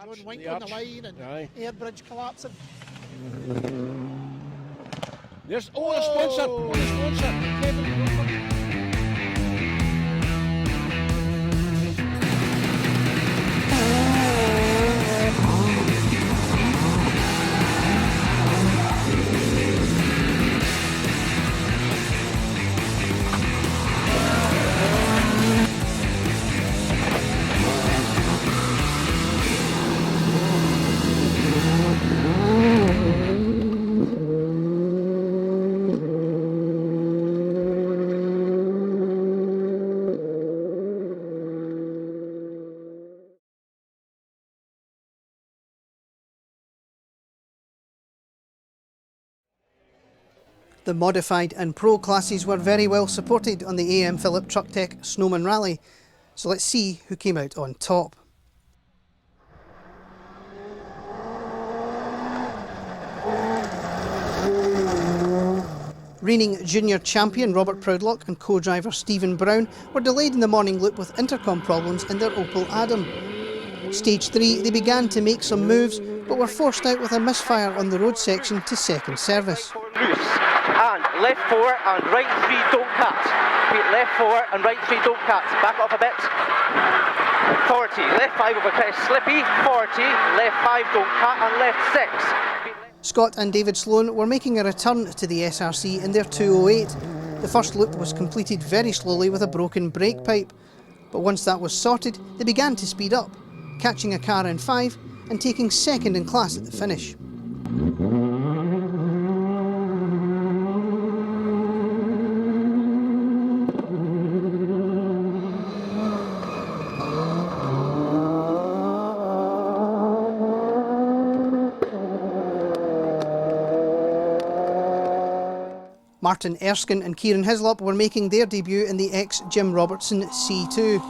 Going wink on the line and air bridge collapsing. There's a sponsor. Kevin. The modified and pro classes were very well supported on the AM Phillip Trucktech Snowman Rally, so let's see who came out on top. Reigning junior champion Robert Proudlock and co-driver Stephen Brown were delayed in the morning loop with intercom problems in their Opel Adam. Stage 3 they began to make some moves but were forced out with a misfire on the road section to second service. Loose and left 4 and right 3 don't cut. Left 4 and right 3 don't cut. Back off a bit. 40, left 5 over crest slippy. 40, left 5 don't cut and left 6. Scott and David Sloan were making a return to the SRC in their 208. The first loop was completed very slowly with a broken brake pipe, but once that was sorted they began to speed up, catching a car in 5 and taking second in class at the finish. Martin Erskine and Kieran Hislop were making their debut in the ex-Jim Robertson C2.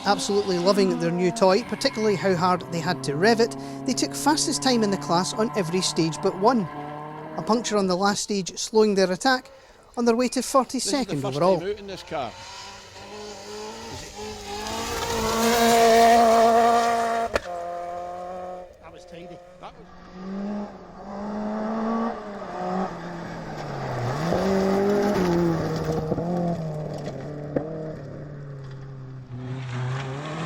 Absolutely loving their new toy, particularly how hard they had to rev it, they took fastest time in the class on every stage but one. A puncture on the last stage slowing their attack on their way to 42nd overall. This is the first time out in this car. That was tidy. That was...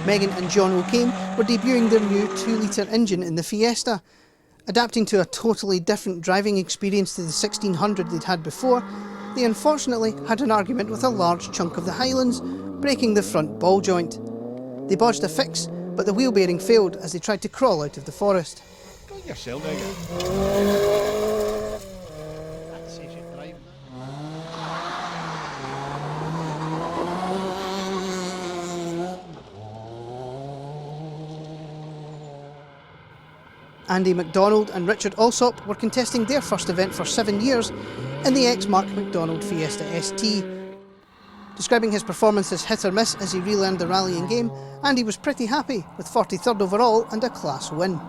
Megan and John O'Kane were debuting their new 2-litre engine in the Fiesta. Adapting to a totally different driving experience to the 1600 they'd had before, they unfortunately had an argument with a large chunk of the Highlands, breaking the front ball joint. They bodged a fix, but the wheel bearing failed as they tried to crawl out of the forest. Go yourself, Megan. That saves you driving. Andy MacDonald and Richard Alsop were contesting their first event for 7 years in the ex-Mark McDonald Fiesta ST. Describing his performance as hit or miss as he relearned the rallying game, Andy was pretty happy with 43rd overall and a class win.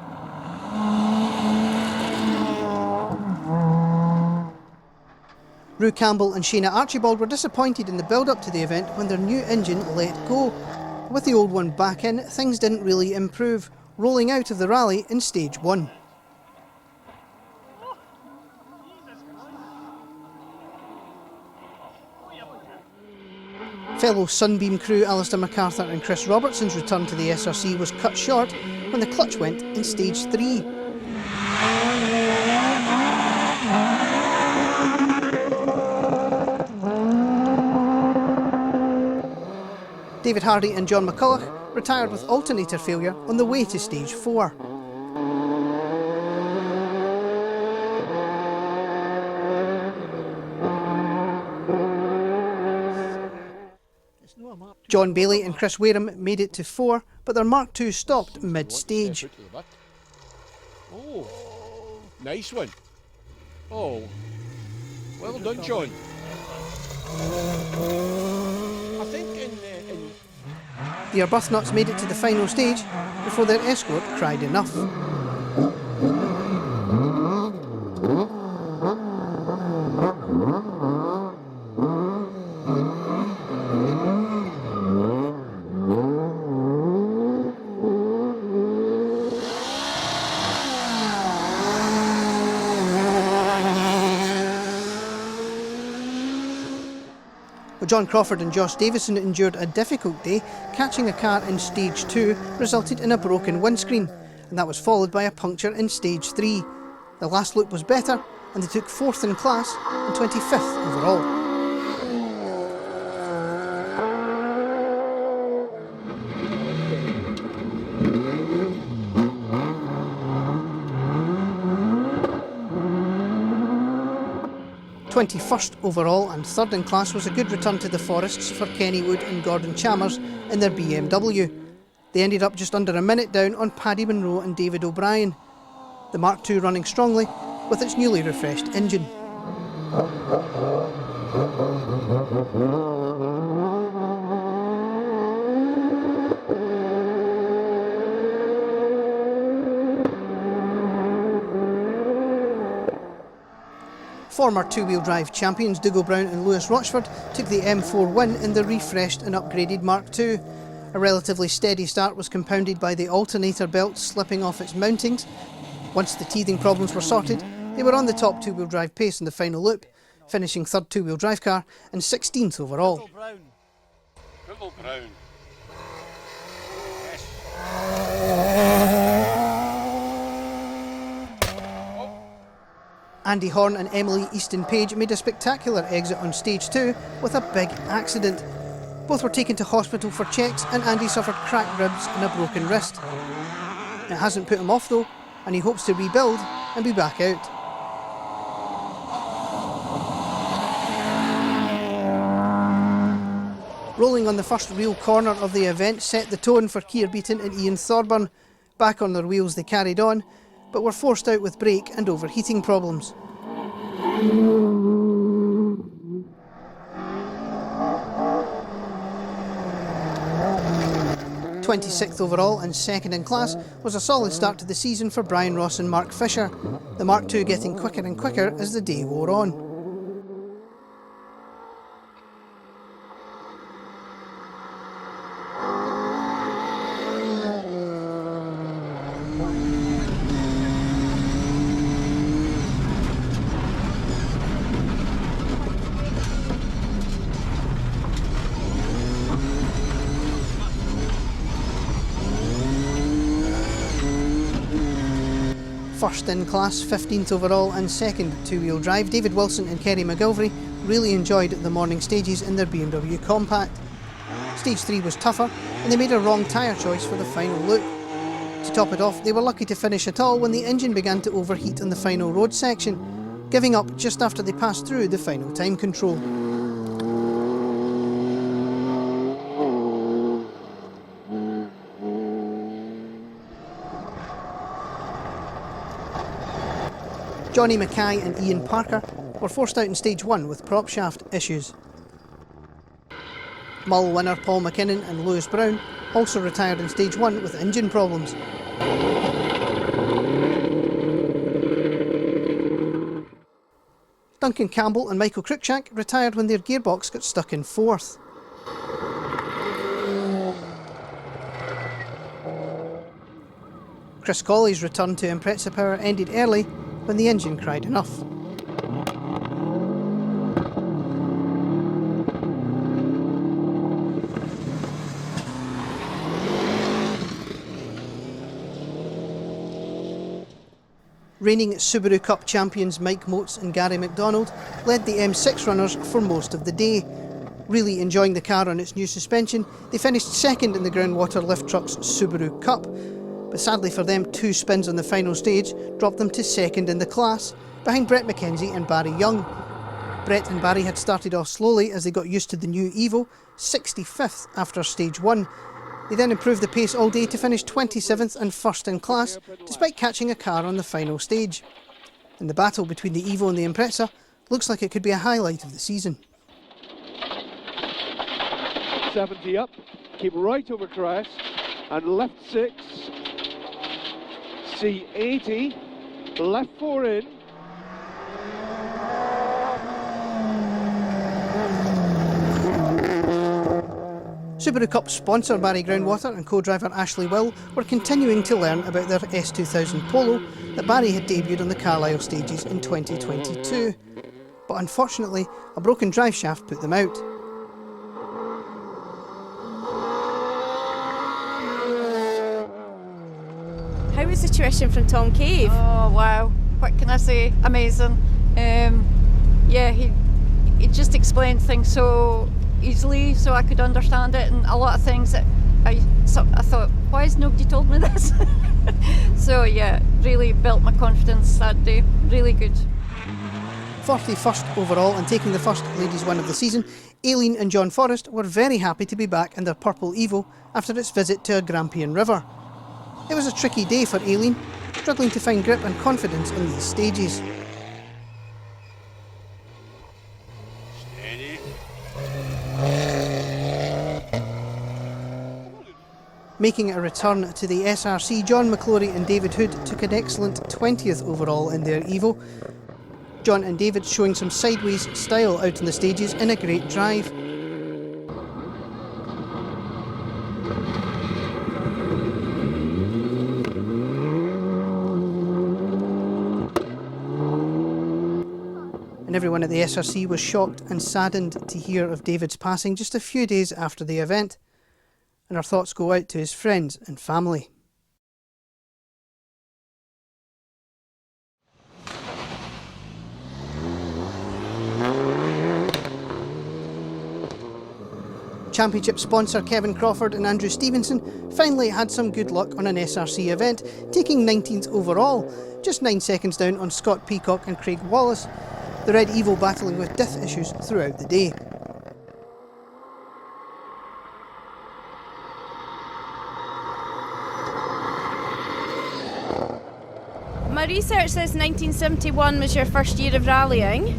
Rue Campbell and Shayna Archibald were disappointed in the build-up to the event when their new engine let go. With the old one back in, things didn't really improve, rolling out of the rally in stage 1. Fellow Sunbeam crew Alistair MacArthur and Chris Robertson's return to the SRC was cut short when the clutch went in stage 3. David Hardy and John McCulloch retired with alternator failure on the way to stage 4. John Bailey and Chris Wareham made it to 4, but their Mark II stopped mid-stage. Oh, nice one. Oh, well done, John. I think The Arbuthnot's made it to the final stage before their escort cried enough. But John Crawford and Josh Davison endured a difficult day. Catching a car in Stage 2 resulted in a broken windscreen, and that was followed by a puncture in Stage 3. The last loop was better, and they took 4th in class and 25th overall. '21st overall and 3rd in class was a good return to the forests for Kenny Wood and Gordon Chalmers in their BMW. They ended up just under a minute down on Paddy Monroe and David O'Brien. The Mark II running strongly with its newly refreshed engine. Former two-wheel drive champions Dougal Brown and Lewis Rochford took the M4 win in the refreshed and upgraded Mark II. A relatively steady start was compounded by the alternator belt slipping off its mountings. Once the teething problems were sorted, they were on the top two-wheel drive pace in the final loop, finishing 3rd two-wheel drive car and 16th overall. Phillip Brown. Andy Horn and Emily Easton Page made a spectacular exit on Stage 2 with a big accident. Both were taken to hospital for checks and Andy suffered cracked ribs and a broken wrist. It hasn't put him off though, and he hopes to rebuild and be back out. Rolling on the first real corner of the event set the tone for Keir Beaton and Ian Thorburn. Back on their wheels they carried on, but were forced out with brake and overheating problems. 26th overall and 2nd in class was a solid start to the season for Brian Ross and Mark Fisher, the Mark II getting quicker and quicker as the day wore on. First in class, 15th overall and 2nd two-wheel drive, David Wilson and Kerry McGilvery really enjoyed the morning stages in their BMW Compact. Stage 3 was tougher and they made a wrong tyre choice for the final loop. To top it off, they were lucky to finish at all when the engine began to overheat on the final road section, giving up just after they passed through the final time control. Johnny Mackay and Ian Parker were forced out in Stage 1 with prop shaft issues. Mull winner Paul McKinnon and Lewis Brown also retired in Stage 1 with engine problems. Duncan Campbell and Michael Cruikshank retired when their gearbox got stuck in 4th. Chris Colley's return to Impreza Power ended early when the engine cried enough. Reigning Subaru Cup champions Mike Motes and Gary McDonald led the M6 runners for most of the day. Really enjoying the car on its new suspension, they finished 2nd in the Groundwater Lift Trucks Subaru Cup, but sadly for them 2 spins on the final stage dropped them to 2nd in the class, behind Brett McKenzie and Barry Young. Brett and Barry had started off slowly as they got used to the new Evo, 65th after Stage 1. They then improved the pace all day to finish 27th and 1st in class, despite catching a car on the final stage. And the battle between the Evo and the Impreza looks like it could be a highlight of the season. 70 up, keep right over crest, and left 6, C80, left 4 in. Subaru Cup sponsor Barry Groundwater and co-driver Ashley Will were continuing to learn about their S2000 Polo that Barry had debuted on the Carlisle stages in 2022. But unfortunately, a broken drive shaft put them out. How was the tuition from Tom Cave? Oh wow, what can I say? Amazing. Yeah, he just explained things so easily so I could understand it, and a lot of things that I thought, why has nobody told me this? So yeah, really built my confidence that day. Really good. 41st overall and taking the first ladies win of the season, Aileen and John Forrest were very happy to be back in their purple Evo after its visit to a Grampian river. It was a tricky day for Aileen, struggling to find grip and confidence on these stages. Steady. Making a return to the SRC, John McClory and David Hood took an excellent 20th overall in their Evo. John and David showing some sideways style out on the stages in a great drive. And everyone at the SRC was shocked and saddened to hear of David's passing just a few days after the event. And our thoughts go out to his friends and family. Championship sponsor Kevin Crawford and Andrew Stevenson finally had some good luck on an SRC event, taking 19th overall, just 9 seconds down on Scott Peacock and Craig Wallace, the Red Evo battling with diff issues throughout the day. My research says 1971 was your first year of rallying.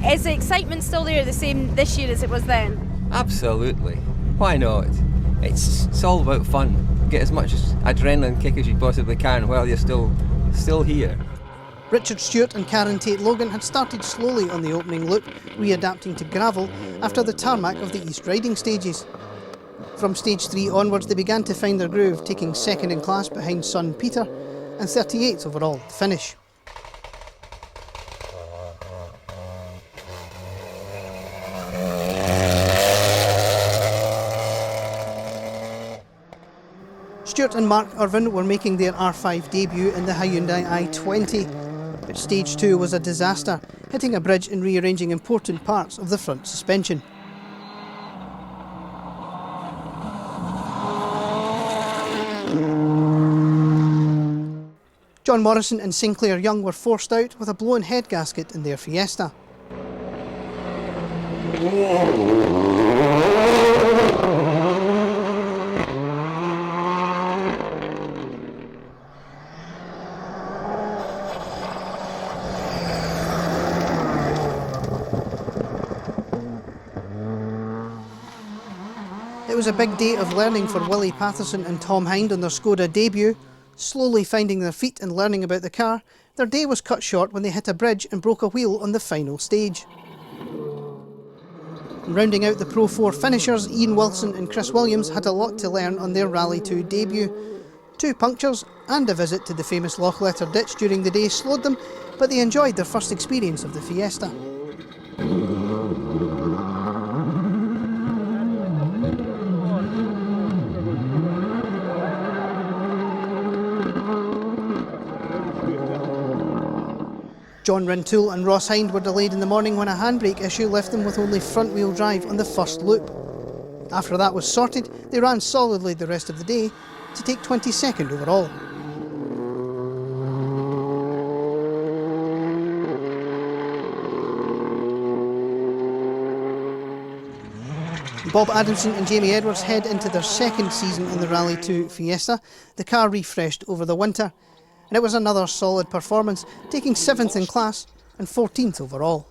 Is the excitement still there, the same this year as it was then? Absolutely. Why not? It's all about fun. Get as much adrenaline kick as you possibly can while you're still here. Richard Stewart and Karen Tate Logan had started slowly on the opening loop, readapting to gravel after the tarmac of the East Riding stages. From stage 3 onwards they began to find their groove, taking second in class behind son Peter and 38th overall to finish. Stuart and Mark Irvin were making their R5 debut in the Hyundai i20, but stage 2 was a disaster, hitting a bridge and rearranging important parts of the front suspension. John Morrison and Sinclair Young were forced out with a blown head gasket in their Fiesta. It was a big day of learning for Willie Patterson and Tom Hind on their Skoda debut. Slowly finding their feet and learning about the car, their day was cut short when they hit a bridge and broke a wheel on the final stage. Rounding out the Pro 4 finishers, Ian Wilson and Chris Williams had a lot to learn on their Rally 2 debut. 2 punctures and a visit to the famous Lochletter ditch during the day slowed them, but they enjoyed their first experience of the Fiesta. John Rintoul and Ross Hind were delayed in the morning when a handbrake issue left them with only front-wheel drive on the first loop. After that was sorted, they ran solidly the rest of the day to take 22nd overall. Bob Adamson and Jamie Edwards head into their second season in the Rally 2 Fiesta, the car refreshed over the winter. And it was another solid performance, taking 7th in class and 14th overall.